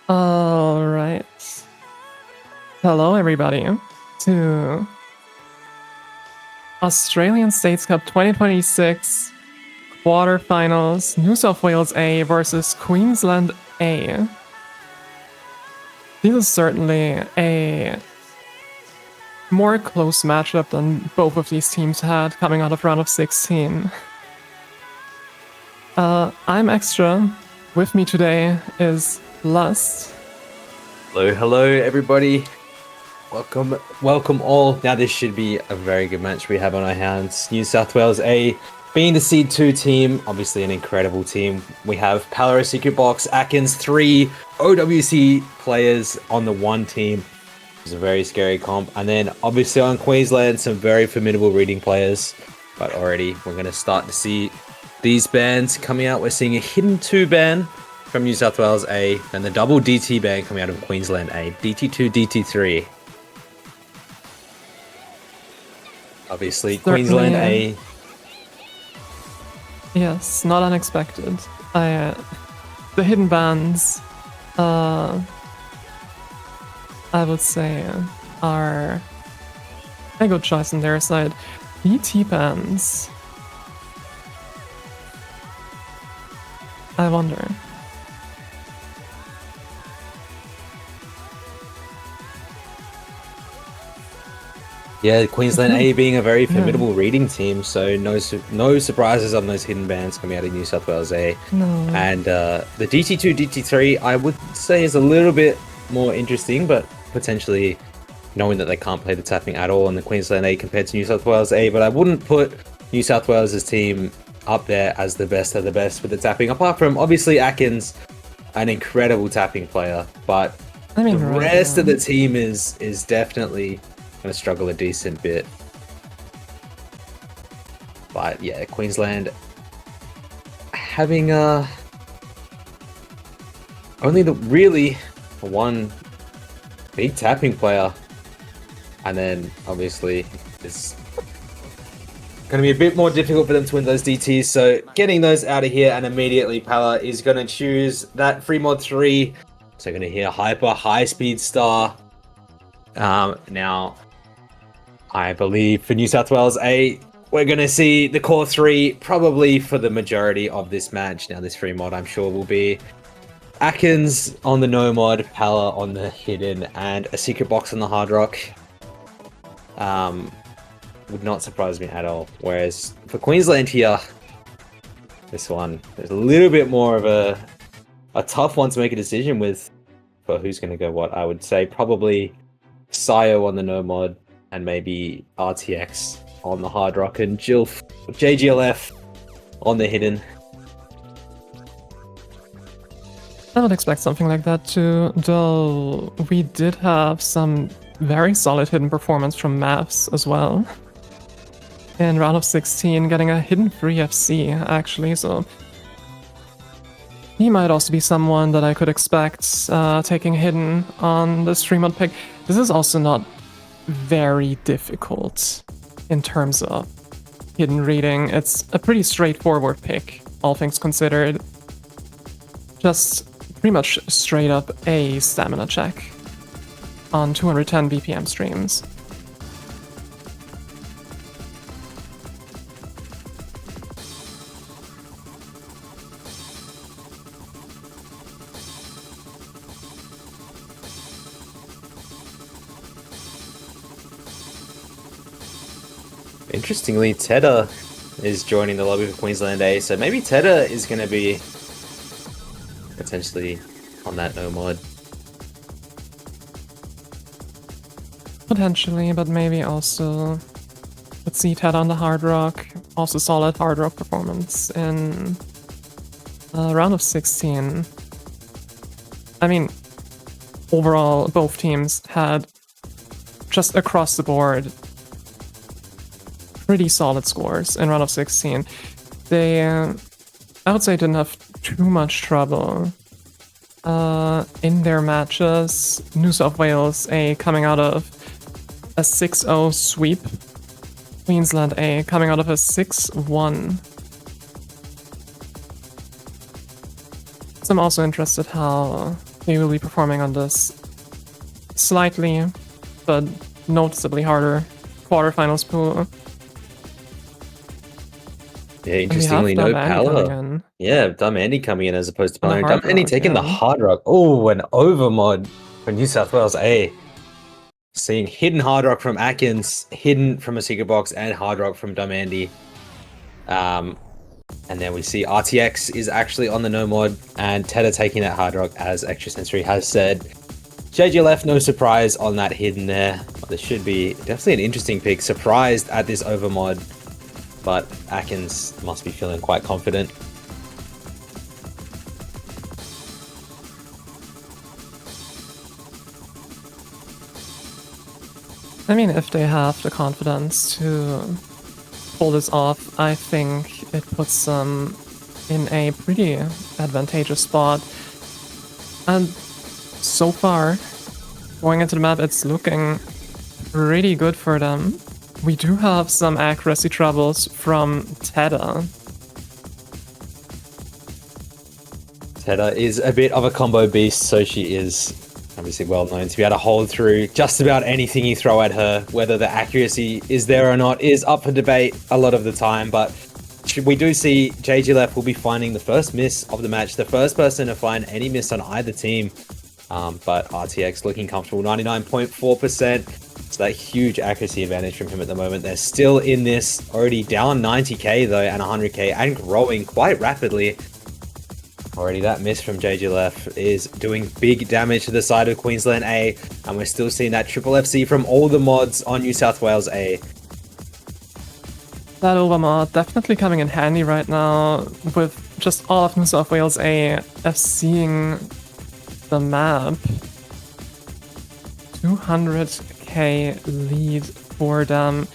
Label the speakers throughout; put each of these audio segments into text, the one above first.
Speaker 1: Alright. Hello, everybody, to Australian States Cup 2026 Quarterfinals, New South Wales A versus Queensland A. This is certainly a more close matchup than both of these teams had coming out of round of 16. I'm Extra. With me today is Lust.
Speaker 2: Hello everybody. Welcome all. Now this should be a very good match we have on our hands. New South Wales A being the seed 2 team, obviously an incredible team. We have Palr, Secret Box, Aknzx, 3 OWC players on the one team. It's a very scary comp. And then obviously on Queensland, some very formidable reading players. But already we're going to start to see these bans coming out. We're seeing a hidden 2 ban from New South Wales A, then the double DT ban coming out of Queensland A, DT2, DT3. Obviously, certainly, Queensland A.
Speaker 1: Yes, not unexpected. The hidden bans, I would say, are a good choice on their side. DT bans, I wonder.
Speaker 2: Yeah, Queensland A being a very formidable reading team, so no surprises on those hidden bans coming out of New South Wales A.
Speaker 1: No.
Speaker 2: And the DT2, DT3, I would say is a little bit more interesting, but potentially knowing that they can't play the tapping at all in the Queensland A compared to New South Wales A, but I wouldn't put New South Wales' team up there as the best of the best with the tapping, apart from obviously Aknzx, an incredible tapping player, but I mean, the rest of the team is definitely going to struggle a decent bit. But yeah, Queensland having only the really one big tapping player, and then obviously it's going to be a bit more difficult for them to win those DTs, so getting those out of here, and immediately Palr is going to choose that free mod 3, so going to hear hyper high speed star. Now I believe for New South Wales A, we're going to see the core 3 probably for the majority of this match. Now this free mod I'm sure will be Aknzx on the no mod, Palr on the hidden, and a secret box on the hard rock. Would not surprise me at all. Whereas for Queensland here, this one, there's a little bit more of a tough one to make a decision with for who's going to go what. I would say probably Sayo on the no mod, and maybe RTX on the hard rock, and JGLF on the hidden.
Speaker 1: I would expect something like that too, though we did have some very solid hidden performance from Mavs as well. In round of 16, getting a hidden 3 FC actually, so he might also be someone that I could expect taking hidden on the stream mod pick. This is also not very difficult in terms of hidden reading. It's a pretty straightforward pick, all things considered. Just pretty much straight up a stamina check on 210 BPM streams.
Speaker 2: Interestingly, Tedda is joining the lobby for Queensland A, so maybe Tedda is going to be potentially on that no mod.
Speaker 1: Potentially, but maybe also let's see Tedda on the hard rock. Also solid hard rock performance in round of 16. I mean, overall, both teams had just across the board pretty solid scores in round of 16. They, I would say, didn't have too much trouble in their matches. New South Wales A coming out of a 6-0 sweep. Queensland A coming out of a 6-1. So I'm also interested how they will be performing on this slightly, but noticeably harder quarterfinals pool.
Speaker 2: Yeah, interestingly, no
Speaker 1: coming
Speaker 2: Palr.
Speaker 1: in.
Speaker 2: Yeah, Dumb Andy coming in as opposed to
Speaker 1: And the
Speaker 2: Palr.
Speaker 1: hard
Speaker 2: Dumb Andy
Speaker 1: rock,
Speaker 2: taking the
Speaker 1: yeah.
Speaker 2: hard rock. Oh, an overmod for New South Wales A. Seeing hidden hard rock from Aknzx, hidden from a secret box, and hard rock from Dumb Andy. And then we see RTX is actually on the no mod, and Tedda taking that hard rock, as extrasensory has said. JGLF, no surprise on that hidden there. This should be definitely an interesting pick. Surprised at this overmod, but Aknzx must be feeling quite confident.
Speaker 1: I mean, if they have the confidence to pull this off, I think it puts them in a pretty advantageous spot. And so far, going into the map, it's looking pretty good for them. We do have some accuracy troubles from Tedda.
Speaker 2: Tedda is a bit of a combo beast, so she is obviously well known to be able to hold through just about anything you throw at her. Whether the accuracy is there or not is up for debate a lot of the time, but we do see JGLF will be finding the first miss of the match, the first person to find any miss on either team. But RTX looking comfortable, 99.4%. So that huge accuracy advantage from him at the moment. They're still in this, already down 90k though, and 100k, and growing quite rapidly. Already that miss from JGLF is doing big damage to the side of Queensland A, and we're still seeing that triple FC from all the mods on New South Wales A.
Speaker 1: That overmod definitely coming in handy right now, with just all of New South Wales A FCing the map. 200k lead for them.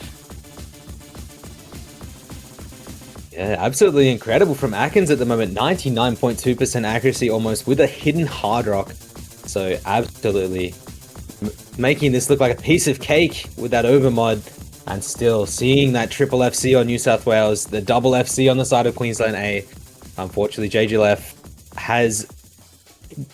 Speaker 2: Yeah, absolutely incredible from Aknzx at the moment. 99.2% accuracy almost with a hidden hard rock. So absolutely making this look like a piece of cake with that overmod, and still seeing that triple FC on New South Wales, the double FC on the side of Queensland A. Unfortunately, JGLF has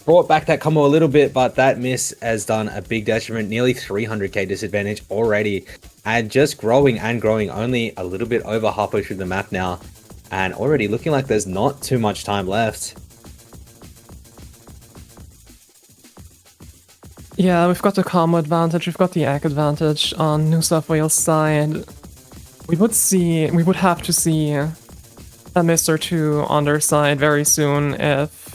Speaker 2: brought back that combo a little bit, but that miss has done a big detriment, nearly 300k disadvantage already, and just growing and growing, only a little bit over halfway through the map now, and already looking like there's not too much time left.
Speaker 1: Yeah, we've got the combo advantage, we've got the ACK advantage on New South Wales side. We would have to see a miss or two on their side very soon if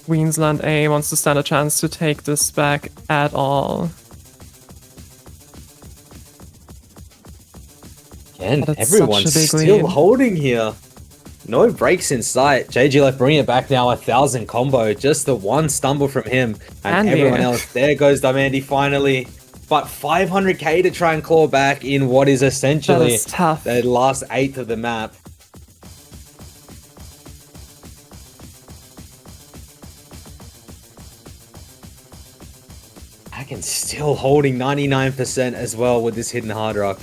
Speaker 1: Queensland A wants to stand a chance to take this back at all.
Speaker 2: And everyone's still holding here. No breaks in sight. JGLF bringing it back now, 1,000 combo. Just the one stumble from him. And everyone else. There goes Dumb finally. But 500k to try and claw back in what is essentially the last eighth of the map. Aknzx still holding 99% as well with this hidden hard rock.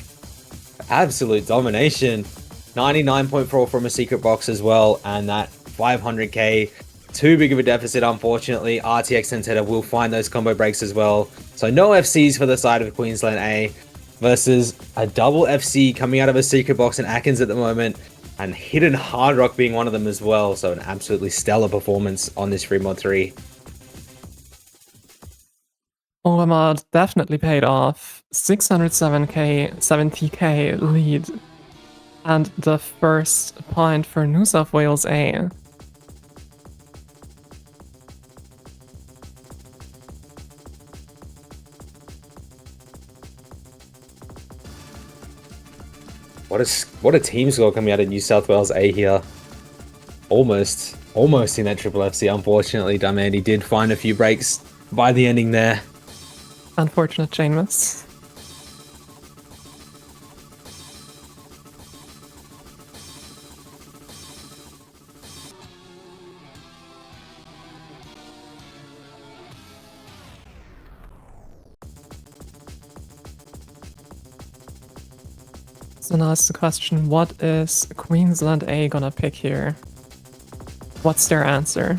Speaker 2: Absolute domination. 99.4 from a secret box as well, and that 500k, too big of a deficit unfortunately. RTX and Tedda will find those combo breaks as well. So no FCs for the side of Queensland A versus a double FC coming out of a secret box in Aknzx at the moment, and hidden hard rock being one of them as well. So an absolutely stellar performance on this free mod 3.
Speaker 1: Overmod definitely paid off. 607k, 70k lead. And the first point for New South Wales A.
Speaker 2: What a team score coming out of New South Wales A here. Almost in that triple FC. Unfortunately, Dumb Andy did find a few breaks by the ending there.
Speaker 1: Unfortunate chain miss. So now it's the question, what is Queensland A gonna pick here? What's their answer?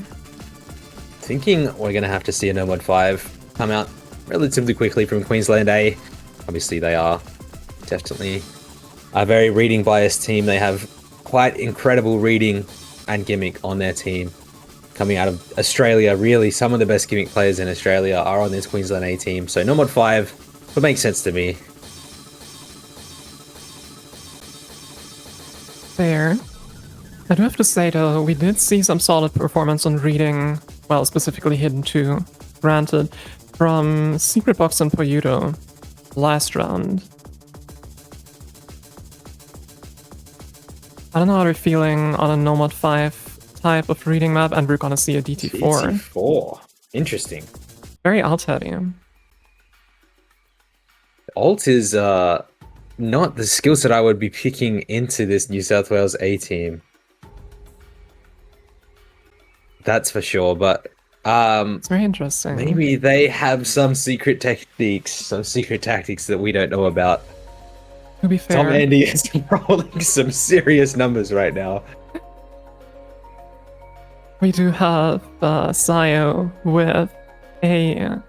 Speaker 2: thinking we're going to have to see a No Mod 5 come out relatively quickly from Queensland A. Obviously, they are definitely a very reading biased team. They have quite incredible reading and gimmick on their team. Coming out of Australia, really, some of the best gimmick players in Australia are on this Queensland A team. So No Mod 5 would make sense to me.
Speaker 1: Fair. I do have to say though, we did see some solid performance on reading, well, specifically Hidden 2, granted, from Secret Box and PoYuTo last round. I don't know how they're feeling on a No Mod 5 type of reading map, and we're gonna see a DT4.
Speaker 2: DT4. Interesting.
Speaker 1: Very alt heavy.
Speaker 2: Alt is not the skill set I would be picking into this New South Wales A team. That's for sure, but
Speaker 1: It's very interesting.
Speaker 2: maybe they have some secret techniques, some secret tactics that we don't know about.
Speaker 1: To be fair,
Speaker 2: Tom Andy is rolling some serious numbers right now.
Speaker 1: we do have Sayo with a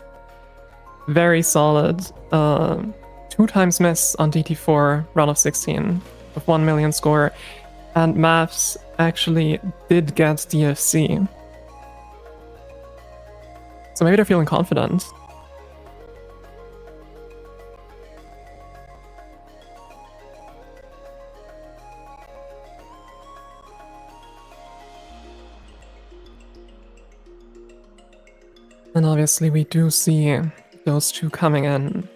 Speaker 1: very solid 2 times miss on DT4 round of 16 with 1 million score, and Mavs actually did get DFC. So maybe they're feeling confident. And obviously we do see those two coming in.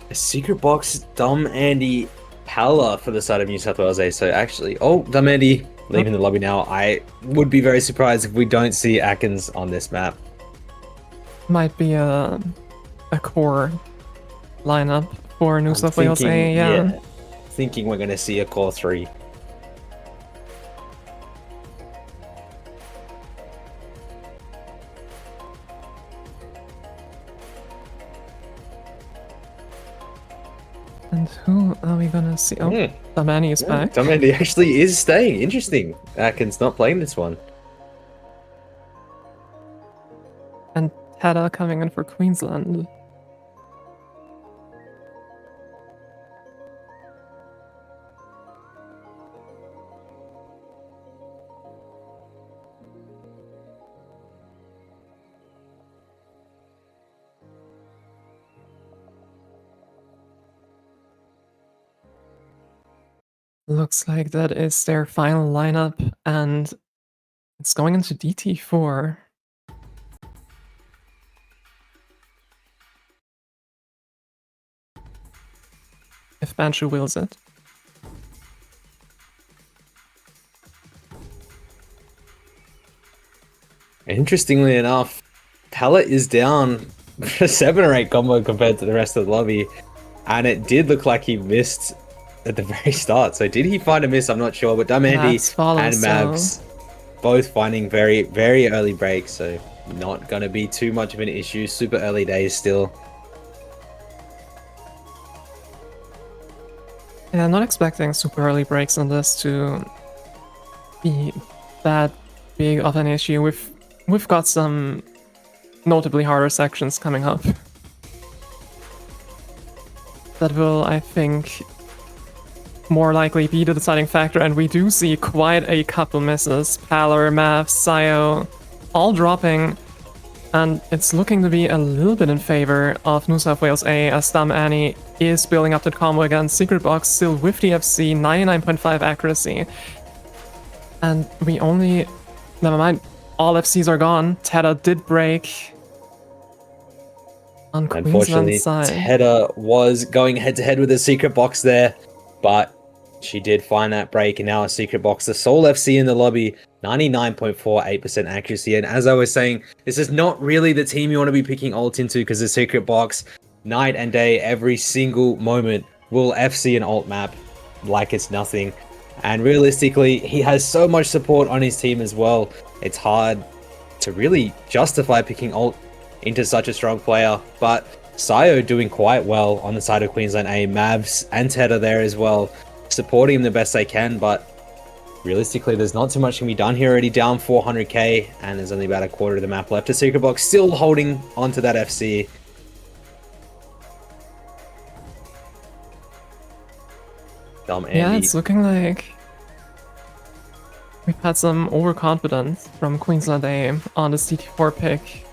Speaker 2: A secret box, Dumb Andy Palr for the side of New South Wales A. So actually, Dumb Andy leaving the lobby now. I would be very surprised if we don't see Aknzx on this map.
Speaker 1: Might be a core lineup for New South Wales A, yeah.
Speaker 2: Thinking we're going to see a core 3.
Speaker 1: And who are we gonna see? Oh, Damani is back.
Speaker 2: Dumb Andy actually is staying. Interesting. Aknzx not playing this one.
Speaker 1: And Tedda coming in for Queensland. Looks like that is their final lineup, and it's going into DT4. If Banshu wills it.
Speaker 2: Interestingly enough, Palr is down 7 or 8 combo compared to the rest of the lobby, and it did look like he missed at the very start. So did he find a miss? I'm not sure, but Dumb Andy and Mavs both finding very, very early breaks, so not going to be too much of an issue. Super early days still.
Speaker 1: Yeah, I'm not expecting super early breaks on this to be that big of an issue. We've got some notably harder sections coming up that will, I think, more likely be the deciding factor, and we do see quite a couple misses. Palr, Mavs, Sayo, all dropping, and it's looking to be a little bit in favor of New South Wales A, as Dumb Annie is building up the combo again. Secret Box still with the FC, 99.5 accuracy. And we only... Never mind, all FCs are gone. Tedda did break on Queensland's side.
Speaker 2: Tedda was going head-to-head with a Secret Box there, but she did find that break, and now a Secret Box. The sole FC in the lobby, 99.48% accuracy. And as I was saying, this is not really the team you want to be picking ult into, because the Secret Box, night and day, every single moment, will FC an ult map like it's nothing. And realistically, he has so much support on his team as well. It's hard to really justify picking ult into such a strong player. But Sayo doing quite well on the side of Queensland A. Mavs and Tedda there as well, supporting him the best they can, but realistically, there's not too much can be done here. Already down 400k, and there's only about a quarter of the map left. A secret box still holding onto that FC. Dumb Andy.
Speaker 1: Yeah, it's looking like we've had some overconfidence from Queensland A on the CT4 pick.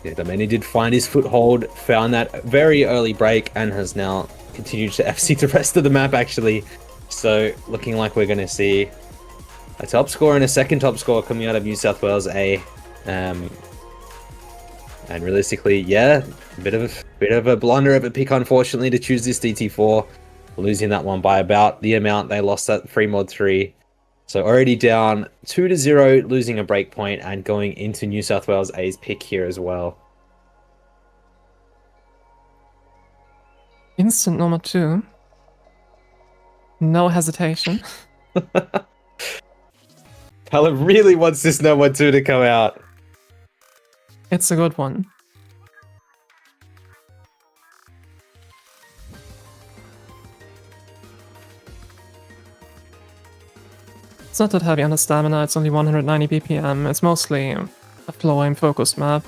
Speaker 2: Yeah, Domeni did find his foothold, found that very early break, and has now continued to FC the rest of the map, actually. So, looking like we're going to see a top score and a second top score coming out of New South Wales A. And realistically, yeah, a bit of a blunder of a pick, unfortunately, to choose this DT4, losing that one by about the amount they lost at free mod 3. So already down 2-0, losing a break point and going into New South Wales A's pick here as well.
Speaker 1: Instant number 2. No hesitation.
Speaker 2: Palr really wants this number 2 to come out.
Speaker 1: It's a good one. It's not that heavy on the stamina, it's only 190 BPM. It's mostly a flow aim focused map.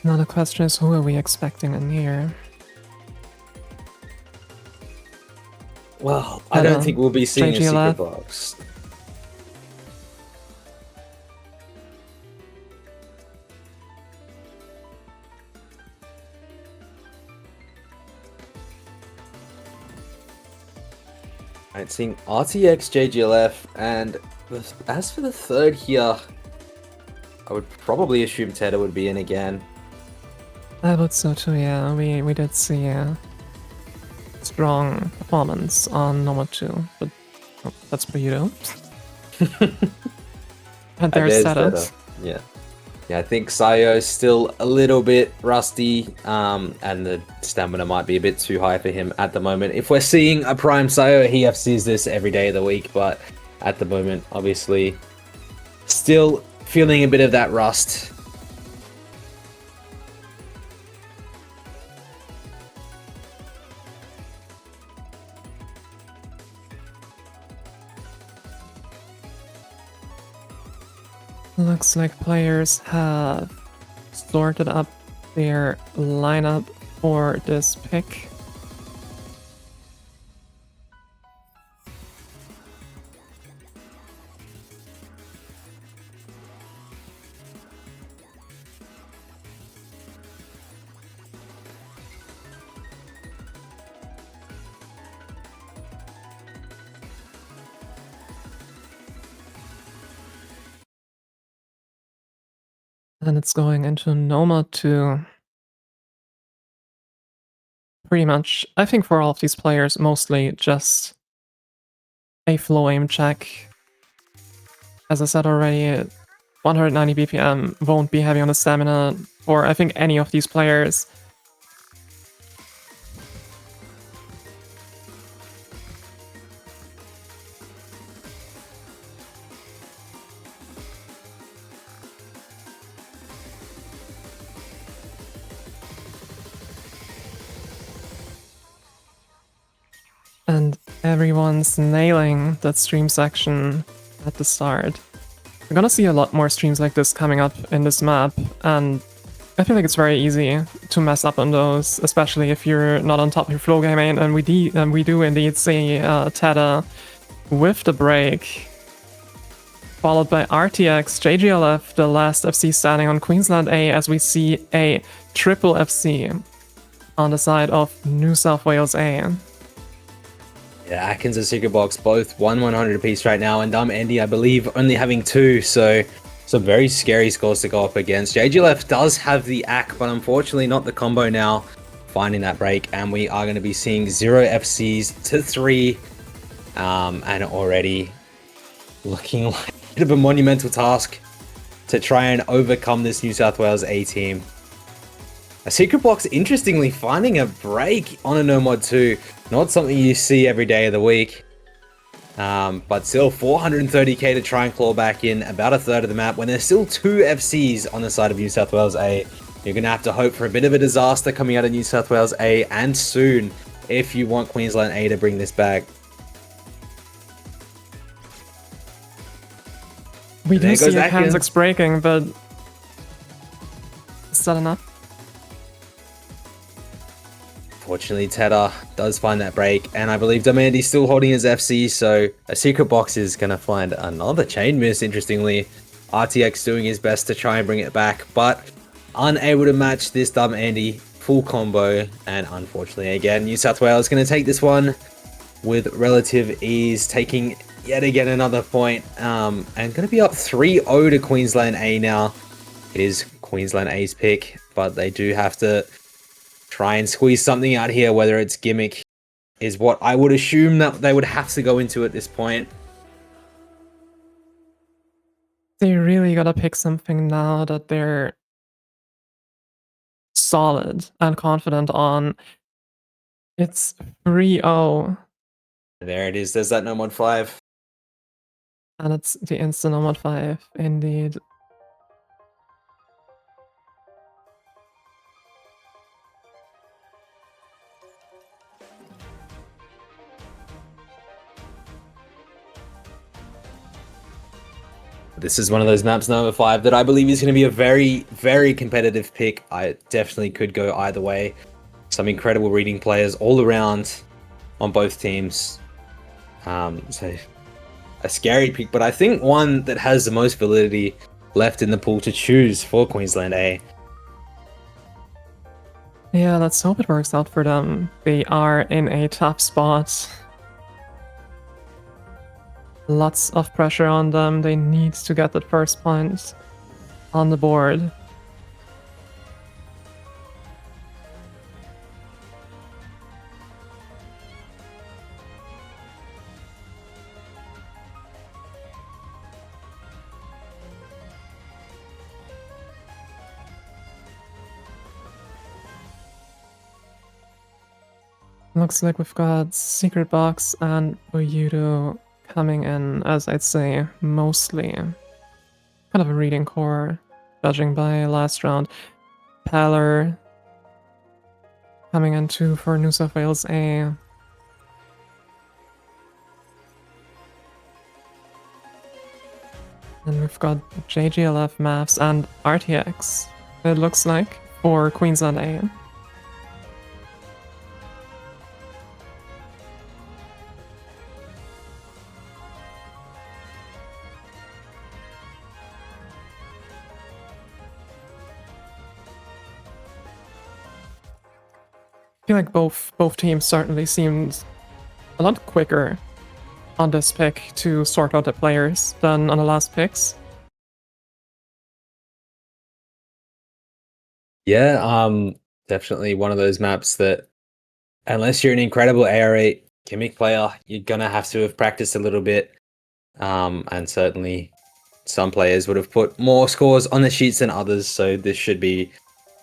Speaker 1: Now the question is, who are we expecting in here?
Speaker 2: Well, I don't think we'll be seeing
Speaker 1: JGLF.
Speaker 2: a secret box. I'm seeing RTX, JGLF, and as for the third here, I would probably assume Tedda would be in again.
Speaker 1: I would so too, yeah. We did see a strong performance on number 2, but that's PoYuTo. And there's Tedda.
Speaker 2: Yeah. Yeah, I think Sayo's still a little bit rusty, and the stamina might be a bit too high for him at the moment. If we're seeing a prime Sayo, he FCs this every day of the week, but at the moment, obviously, still feeling a bit of that rust.
Speaker 1: Looks like players have sorted up their lineup for this pick. And it's going into Noma 2. Pretty much, I think for all of these players, mostly just a flow aim check. As I said already, 190 BPM won't be heavy on the stamina for, I think, any of these players. And everyone's nailing that stream section at the start. We're gonna see a lot more streams like this coming up in this map, and I feel like it's very easy to mess up on those, especially if you're not on top of your flow game, and we do indeed see Tedda with the break, followed by RTX, JGLF, the last FC standing on Queensland A, as we see a triple FC on the side of New South Wales A.
Speaker 2: Yeah, Aknzx and Secret Box both 100 apiece right now, and Andy, I believe, only having 2, so some very scary scores to go up against. JGLF does have the AK, but unfortunately not the combo now, finding that break, and we are going to be seeing 0 FCs to 3, and already looking like a bit of a monumental task to try and overcome this New South Wales A team. A secret box, interestingly, finding a break on a no mod 2. Not something you see every day of the week. But still 430k to try and claw back in about a third of the map when there's still 2 FCs on the side of New South Wales A. You're going to have to hope for a bit of a disaster coming out of New South Wales A and soon if you want Queensland A to bring this back.
Speaker 1: We do see Aknzx breaking, but is that enough?
Speaker 2: Fortunately, Tedda does find that break, and I believe Domandy's still holding his FC, so a secret box is going to find another chain miss, interestingly. RTX doing his best to try and bring it back, but unable to match this dumb Andy full combo, and unfortunately, again, New South Wales is going to take this one with relative ease, taking yet again another point, and going to be up 3-0 to Queensland A now. It is Queensland A's pick, but they do have to try and squeeze something out here, whether it's gimmick is what I would assume that they would have to go into at this point.
Speaker 1: They really gotta pick something now that they're solid and confident on. It's 3-0.
Speaker 2: There it is, there's that no mod 5.
Speaker 1: And it's the instant no mod 5, indeed.
Speaker 2: This is one of those maps, number 5, that I believe is going to be a very, very competitive pick. I definitely could go either way. Some incredible reading players all around on both teams. So a scary pick, but I think one that has the most validity left in the pool to choose for Queensland A.
Speaker 1: Yeah, let's hope it works out for them. They are in a tough spot. Lots of pressure on them. They need to get that first point on the board. Looks like we've got Secret Box and PoYuTo coming in, as I'd say, mostly kind of a reading core, judging by last round. Palr coming in too for New South Wales A. And we've got JGLF, Mavs, and RTX, it looks like, for Queensland A. I feel like both teams certainly seemed a lot quicker on this pick to sort out the players than on the last picks.
Speaker 2: Yeah, definitely one of those maps that, unless you're an incredible AR8 gimmick player, you're gonna have to have practiced a little bit. And certainly some players would have put more scores on the sheets than others, so this should be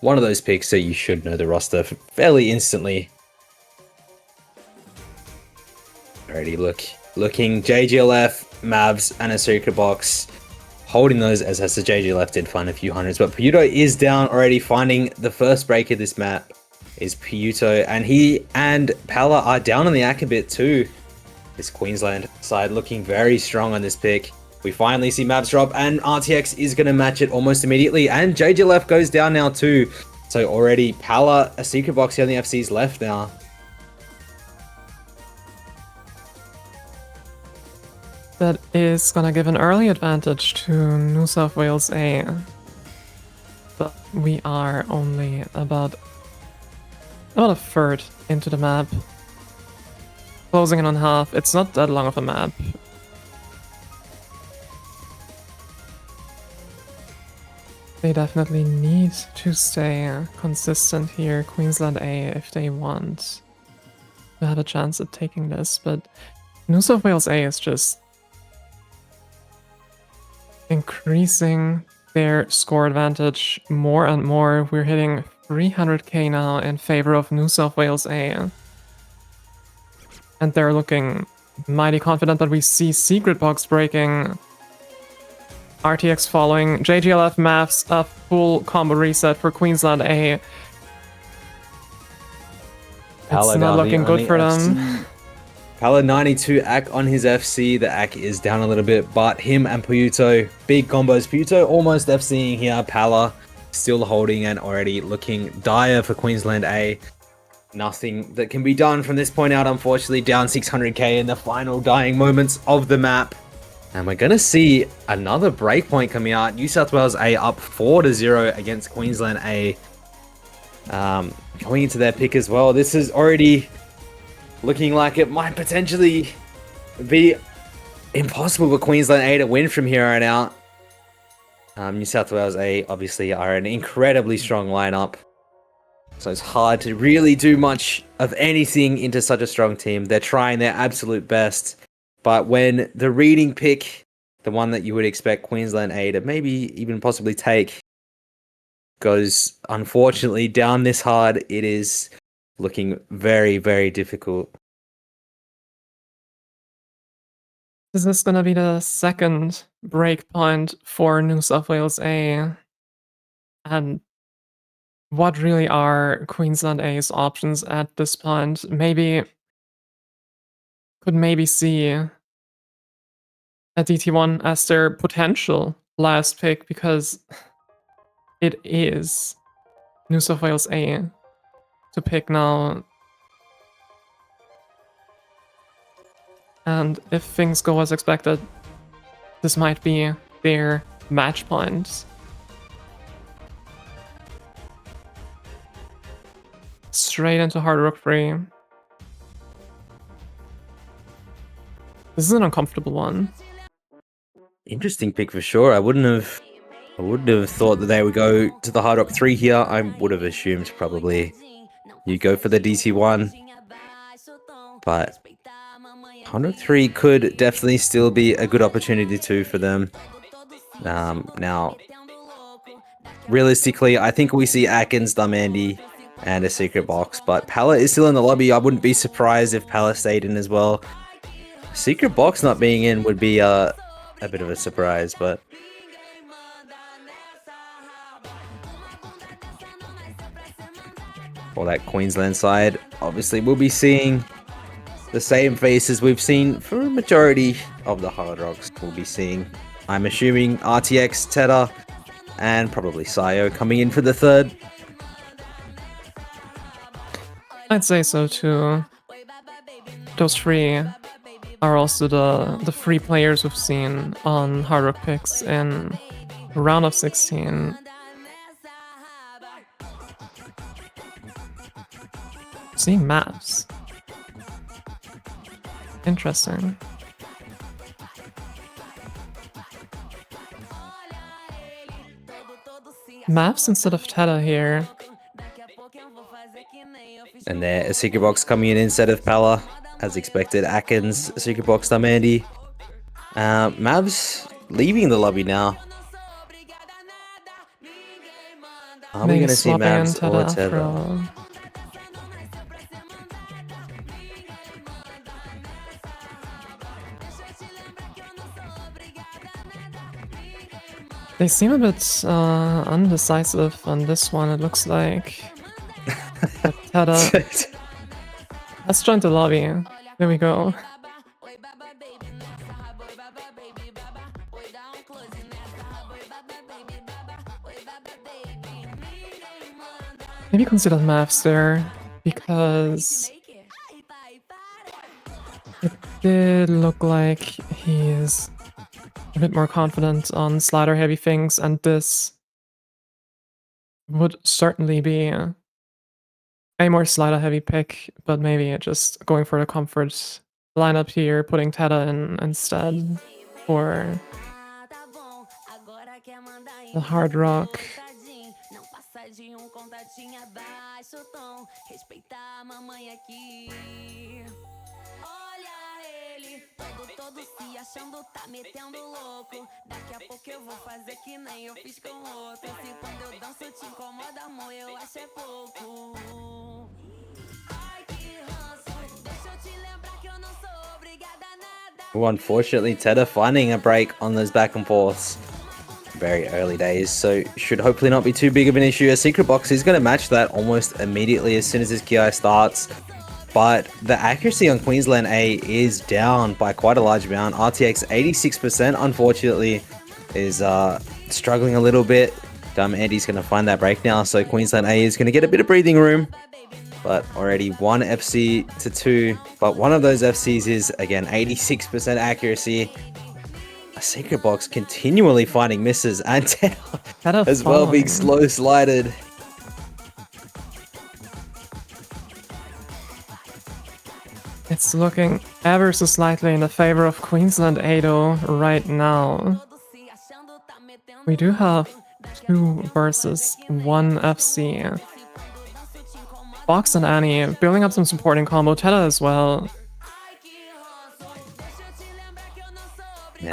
Speaker 2: one of those picks that you should know the roster fairly instantly. Alrighty, looking JGLF, Mavs, and a secret box. Holding those, as the JGLF did find a few hundreds, but PoYuTo is down already. Finding the first break of this map is PoYuTo, and he and Palr are down on the ack a bit too. This Queensland side looking very strong on this pick. We finally see Mavs drop, and RTX is going to match it almost immediately, and JGLF goes down now too. So already Palr, a secret box, the only FC's left now.
Speaker 1: That is gonna give an early advantage to New South Wales A. But we are only about a third into the map. Closing in on half. It's not that long of a map. They definitely need to stay consistent here, Queensland A, if they want to have a chance at taking this, but New South Wales A is just increasing their score advantage more and more. We're hitting 300k now in favor of New South Wales A. And they're looking mighty confident that we see Secret Box breaking. RTX following. JGLF Mavs, a full combo reset for Queensland A. It's not looking good for them.
Speaker 2: Palr 92 Ak on his FC. The Ak is down a little bit, but him and PoYuTo, big combos. PoYuTo almost FCing here. Palr still holding and already looking dire for Queensland A. Nothing that can be done from this point out, unfortunately. Down 600k in the final dying moments of the map. And we're going to see another breakpoint coming out. New South Wales A up 4-0 against Queensland A. Going into their pick as well. This is already looking like it might potentially be impossible for Queensland A to win from here on out. New South Wales A obviously are an incredibly strong lineup. So it's hard to really do much of anything into such a strong team. They're trying their absolute best. But when the reading pick, the one that you would expect Queensland A to maybe even possibly take, goes unfortunately down this hard, it is looking very, very difficult.
Speaker 1: Is this going to be the second breakpoint for New South Wales A? And what really are Queensland A's options at this point? Could maybe see a DT1 as their potential last pick, because it is New South Wales A to pick now. And if things go as expected, this might be their match point. Straight into Hard Rock 3. This is an uncomfortable one.
Speaker 2: Interesting pick for sure. I wouldn't have thought that they would go to the Hard Rock 3 here. I would have assumed probably you go for the DC1. But Hard Rock 3 could definitely still be a good opportunity too for them. Now, realistically, I think we see Aknzx, Darmandy, and a Secret Box. But Palr is still in the lobby. I wouldn't be surprised if Palr stayed in as well. Secret Box not being in would be a bit of a surprise, but for that Queensland side, obviously we'll be seeing the same faces we've seen for a majority of the Hard Rocks. We'll be seeing, I'm assuming, RTX, Tedda, and probably Sayo coming in for the third.
Speaker 1: I'd say so too. Those three are also the three players we've seen on Hard Rock picks in round of 16. Seeing Mavs. Interesting. Mavs instead of Tedda here.
Speaker 2: And there, a Secret Box coming in instead of Palr. As expected, Aknzx, Secret Box, Darmandy. Mavs leaving the lobby now. Are we going to see Mavs or Tedda?
Speaker 1: They seem a bit undecisive on this one, it looks like. Tedda has joined the lobby. There we go. Maybe consider Mavs there, because it did look like he's a bit more confident on slider heavy things, and this would certainly be a more slider heavy pick, but maybe just going for the comfort lineup here, putting Tedda in instead for the Hard Rock.
Speaker 2: Well, unfortunately, Tedda finding a break on those back and forths. Very early days, so should hopefully not be too big of an issue. A secret box is going to match that almost immediately as soon as this QI starts. But the accuracy on Queensland A is down by quite a large amount. RTX 86%, unfortunately, is struggling a little bit. Dumb Andy's going to find that break now, so Queensland A is going to get a bit of breathing room. But already 1 FC to 2. But one of those FCs is, again, 86% accuracy. A secret box continually finding misses, and Tedda as well being slow slided.
Speaker 1: It's looking ever so slightly in the favor of Queensland A though right now. We do have 2 versus 1 FC. Box and Annie building up some supporting combo. Tedda as well.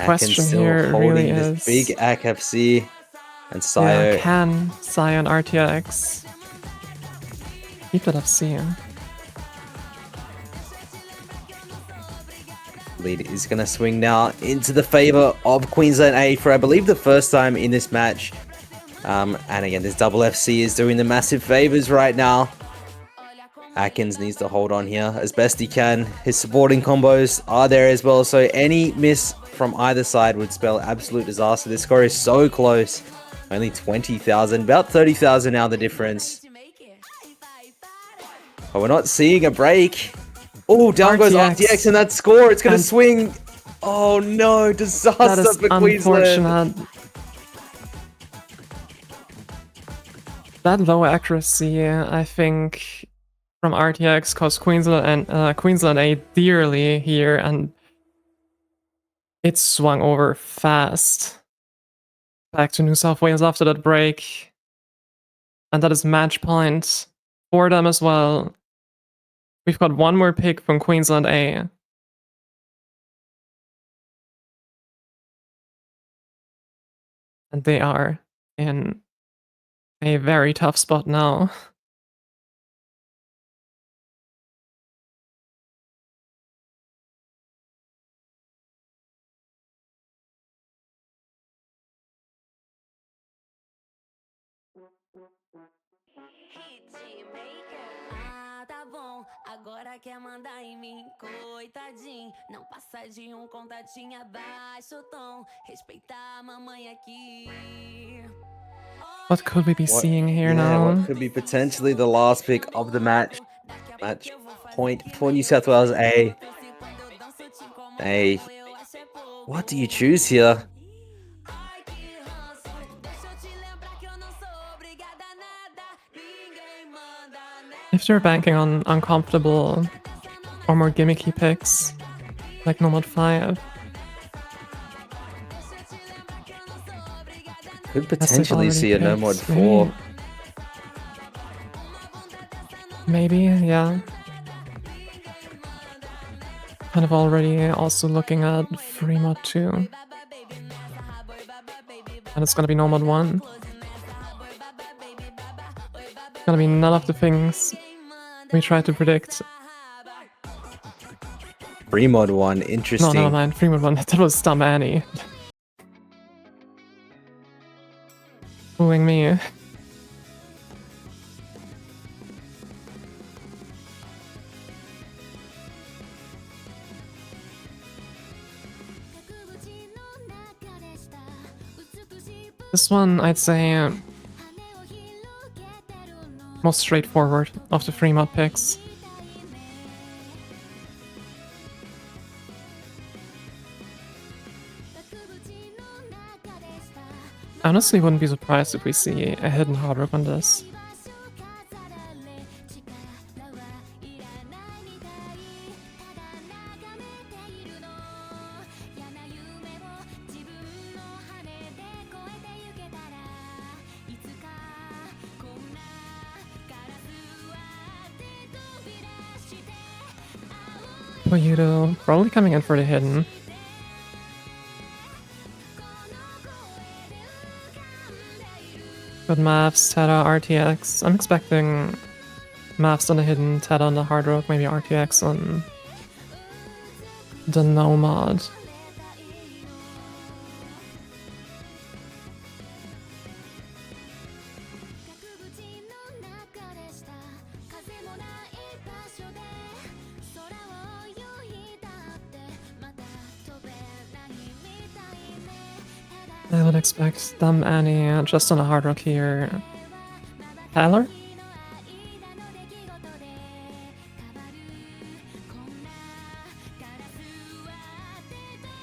Speaker 1: Question here really is
Speaker 2: big AK FC and Sayo.
Speaker 1: Yeah, can Sayo and RTX keep that FC?
Speaker 2: Lead is going to swing now into the favor of Queensland A for, I believe, the first time in this match. And again, this double FC is doing the massive favors right now. Aknzx needs to hold on here as best he can. His supporting combos are there as well, so any miss from either side would spell absolute disaster. This score is so close. Only 20,000, about 30,000 now the difference. But we're not seeing a break. Oh, down goes RTX and that score. It's going to swing. Oh no, disaster for Queensland.
Speaker 1: That low accuracy, I think, from RTX cost Queensland and Queensland A dearly here, and it swung over fast. Back to New South Wales after that break. And that is match point for them as well. We've got 1 more pick from Queensland A. And they are in a very tough spot now.
Speaker 3: Agora quer mandar em mim, coitadinho. Não passa de contatinho abaixo, tom. Respeitar a mamãe aqui.
Speaker 1: What could we be seeing here now?
Speaker 2: What could be potentially the last pick of the match. Match point for New South Wales A. What do you choose here?
Speaker 1: If they're banking on uncomfortable or more gimmicky picks, like No Mod 5,
Speaker 2: could potentially see a No Mod 4.
Speaker 1: Maybe, yeah. Kind of already also looking at free mod 2. And it's gonna be No Mod 1. It's gonna be none of the things we tried to predict.
Speaker 2: Free mod 1, interesting.
Speaker 1: No, never mind. Free mod 1. That was Dumb Annie. Fooling me. This one, I'd say, most straightforward of the free mod picks. I honestly wouldn't be surprised if we see a hidden hard rock on this. PoYuTo, probably coming in for the hidden. But Mavs, Tedda, RTX. I'm expecting Mavs on the hidden, Tedda on the hard rock, maybe RTX on the Nomad. I would expect them Annie just on a hard rock here. Palr?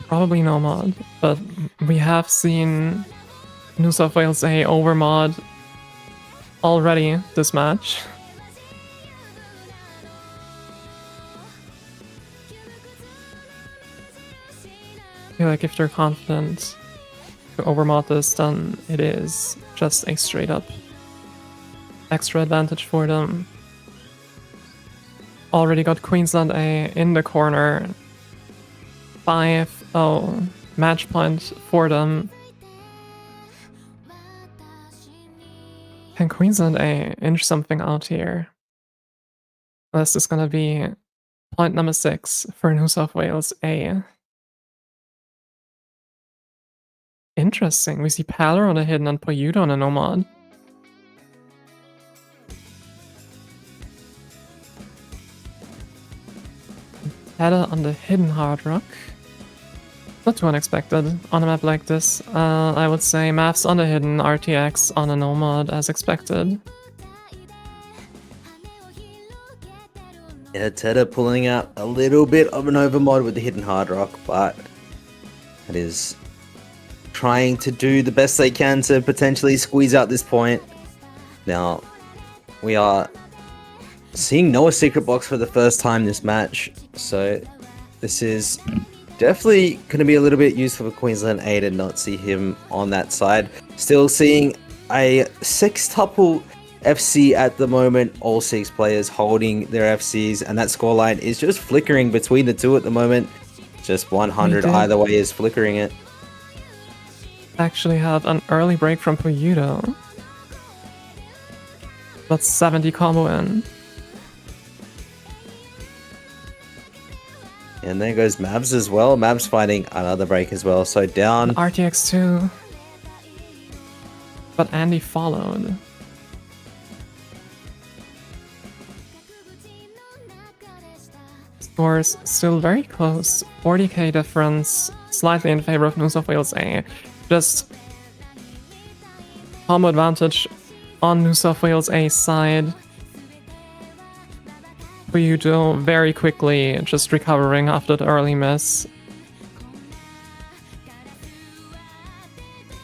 Speaker 1: Probably no mod, but we have seen New South Wales A over mod already this match. I feel like if they're confident to overmod this, then it is just a straight up extra advantage for them. Already got Queensland A in the corner. 5-0 match point for them. Can Queensland A inch something out here? This is gonna be point number 6 for New South Wales A. Interesting. We see Palr on a hidden and PoYuTo on a nomad. Tedda on the hidden hard rock. Not too unexpected on a map like this. I would say Mavs on the hidden, RTX on a nomad as expected.
Speaker 2: Yeah, Tedda pulling out a little bit of an overmod with the hidden hard rock, but it is trying to do the best they can to potentially squeeze out this point. Now, we are seeing Noah Secret Box for the first time this match, so this is definitely going to be a little bit useful for Queensland A to not see him on that side. Still seeing a sextuple FC at the moment, all 6 players holding their FCs, and that scoreline is just flickering between the two at the moment. Just 100 either way is flickering it.
Speaker 1: Actually have an early break from PoYuTo. That's 70 combo in.
Speaker 2: And there goes Mavs as well. Mavs finding another break as well. So down.
Speaker 1: RTX too. But Andy followed. Scores still very close. 40k difference. Slightly in favor of New South Wales A. Just combo advantage on New South Wales A side. PoYuTo very quickly just recovering after the early miss.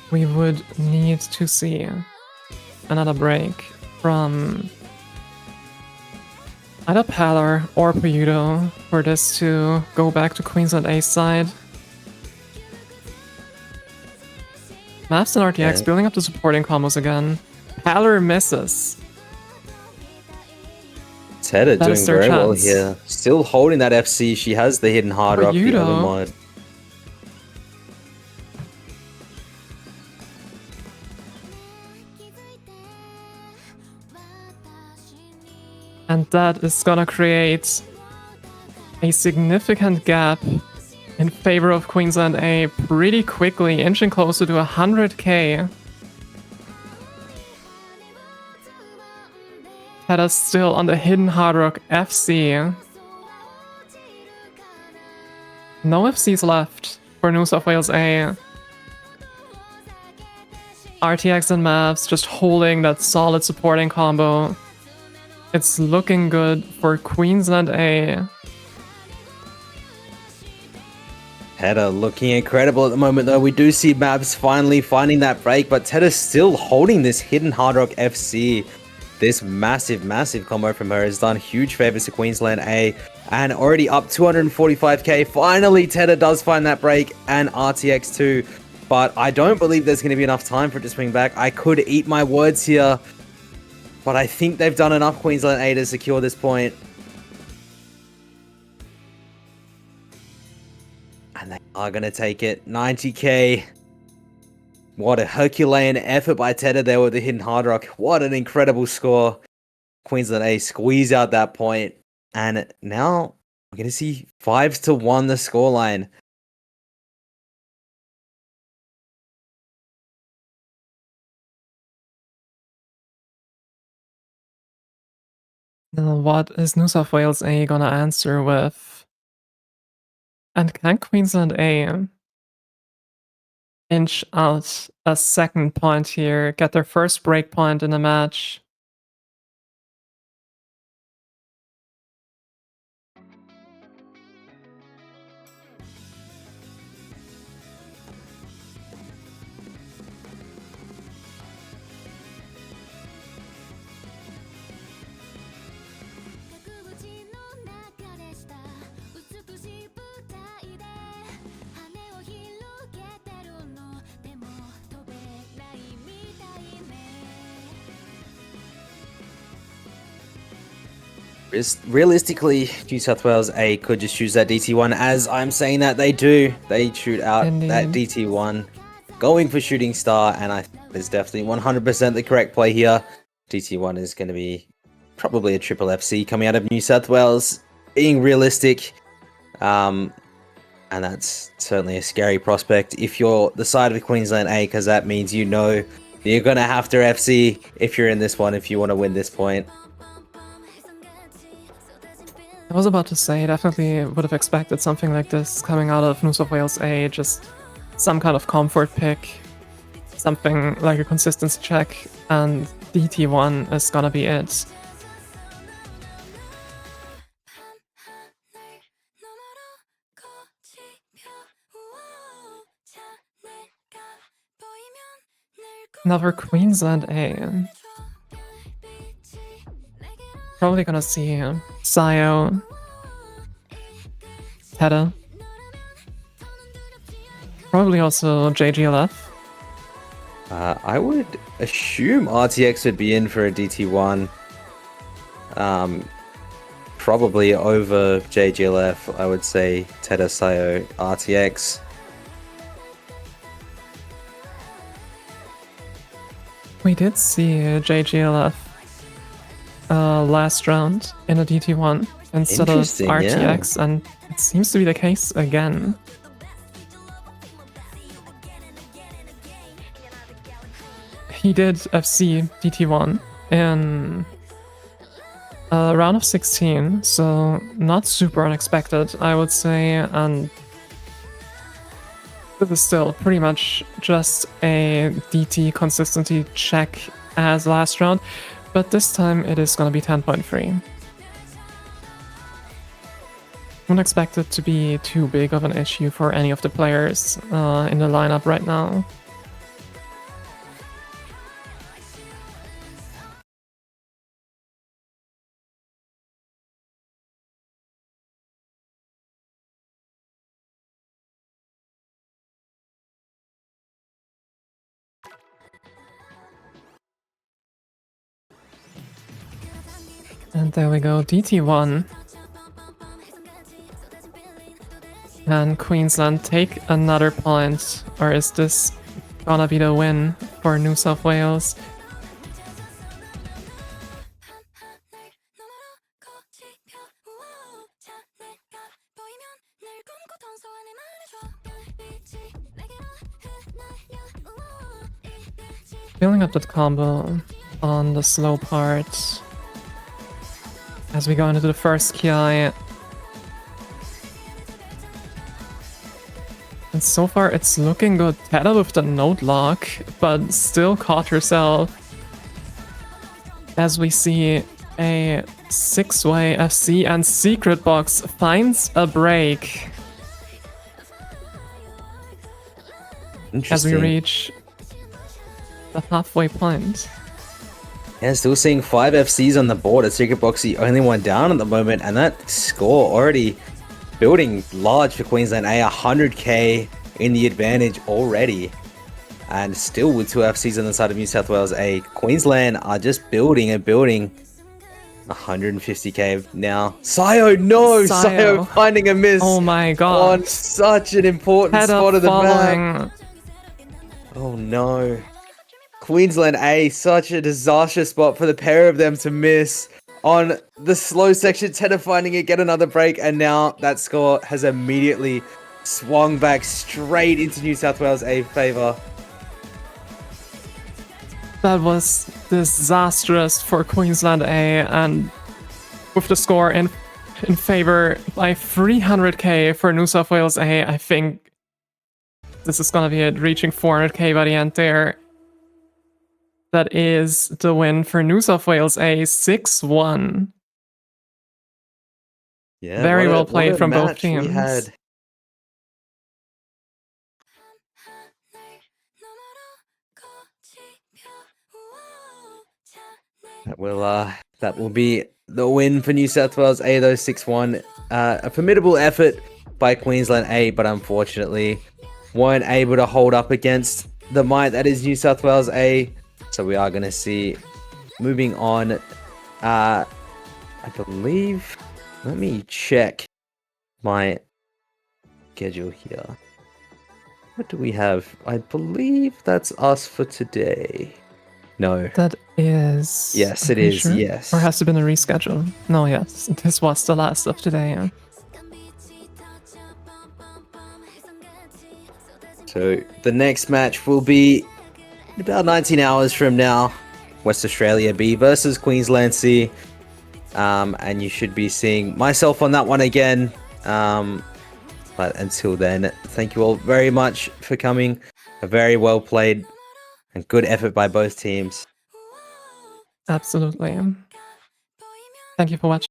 Speaker 1: We would need to see another break from either Palr or PoYuTo for this to go back to Queensland A side. Mavs and RTX building up the supporting combos again. Palr misses.
Speaker 2: Tedda doing very well here. Still holding that FC. She has the hidden hard rock, the other mod.
Speaker 1: And that is gonna create a significant gap in favor of Queensland A pretty quickly, inching closer to 100k. Tedda's still on the hidden hard rock FC. No FCs left for New South Wales A. RTX and Mavs just holding that solid supporting combo. It's looking good for Queensland A.
Speaker 2: Tedda looking incredible at the moment though. We do see Mavs finally finding that break, but Tedda's still holding this hidden hard rock FC. This massive combo from her has done huge favors to Queensland A, and already up 245k. Finally, Tedda does find that break, and RTX too, but I don't believe there's going to be enough time for it to swing back. I could eat my words here, but I think they've done enough Queensland A to secure this point. are going to take it. 90k. What a Herculean effort by Tedda there with the hidden hard rock. What an incredible score. Queensland A squeeze out that point. And now we're going to see 5-1 the scoreline.
Speaker 1: Now, what is New South Wales A gonna answer with? And can Queensland A inch out a second point here, get their first break point in the match?
Speaker 2: Realistically, New South Wales A could just choose that DT1. As I'm saying that, they do. They shoot out that DT1, going for Shooting Star, and I think there's definitely 100% the correct play here. DT1 is going to be probably a triple FC coming out of New South Wales, being realistic. And that's certainly a scary prospect if you're the side of Queensland A, because that means you know you're going to have to FC if you're in this one, if you want to win this point.
Speaker 1: I was about to say, definitely would have expected something like this coming out of New South Wales A, just some kind of comfort pick, something like a consistency check, and DT1 is gonna be it. Another Queensland A. Probably gonna see Sayo, Tedda, probably also JGLF.
Speaker 2: I would assume RTX would be in for a DT1. Probably over JGLF, I would say Tedda, Sayo, RTX.
Speaker 1: We did see JGLF last round in a DT1 instead of RTX, yeah. And it seems to be the case again. He did FC DT1 in a round of 16, so not super unexpected, I would say, and this is still pretty much just a DT consistency check as last round. But this time it is going to be 10.3. Don't expect it to be too big of an issue for any of the players in the lineup right now. And there we go, DT1. Can Queensland take another point? Or is this gonna be the win for New South Wales? Building up that combo on the slow part. As we go into the first Ki. And so far it's looking good. Tedda with the node lock, but still caught herself. As we see a 6-way FC and Secret Box finds a break. As we reach the halfway point.
Speaker 2: Yeah, still seeing 5 FCs on the board. A Secret Box the only one down at the moment, and that score already building large for Queensland A. 100k in the advantage already, and still with 2 FCs on the side of New South Wales A. Queensland are just building and building. 150k now. Sayo, no! Sayo
Speaker 1: Sayo.
Speaker 2: finding a miss
Speaker 1: Oh my
Speaker 2: on
Speaker 1: god.
Speaker 2: such an important
Speaker 1: Tedda
Speaker 2: spot of the map.
Speaker 1: falling.
Speaker 2: Oh no. Queensland A, such a disastrous spot for the pair of them to miss. On the slow section, Tedda finding it, get another break, and now that score has immediately swung back straight into New South Wales A favour.
Speaker 1: That was disastrous for Queensland A, and with the score in favor by 300k for New South Wales A, I think this is gonna be it, reaching 400k by the end there. That is the win for New South Wales A, 6-1.
Speaker 2: Yeah,
Speaker 1: Very well
Speaker 2: what a
Speaker 1: played from both
Speaker 2: match we
Speaker 1: teams.
Speaker 2: had. That will be the win for New South Wales A, though 6-1. A formidable effort by Queensland A, but unfortunately weren't able to hold up against the might that is New South Wales A. So we are going to see moving on. I believe. Let me check my schedule here. What do we have? I believe that's us for today. No.
Speaker 1: That is...
Speaker 2: Yes,
Speaker 1: I'm
Speaker 2: it
Speaker 1: pretty
Speaker 2: is,
Speaker 1: sure?
Speaker 2: yes.
Speaker 1: Or has to been a reschedule. No, yes. This was the last of today. Yeah.
Speaker 2: So the next match will be about 19 hours from now. West Australia B versus Queensland C. And you should be seeing myself on that one again. But until then, thank you all very much for coming. A very well played and good effort by both teams.
Speaker 1: Absolutely. Thank you for watching.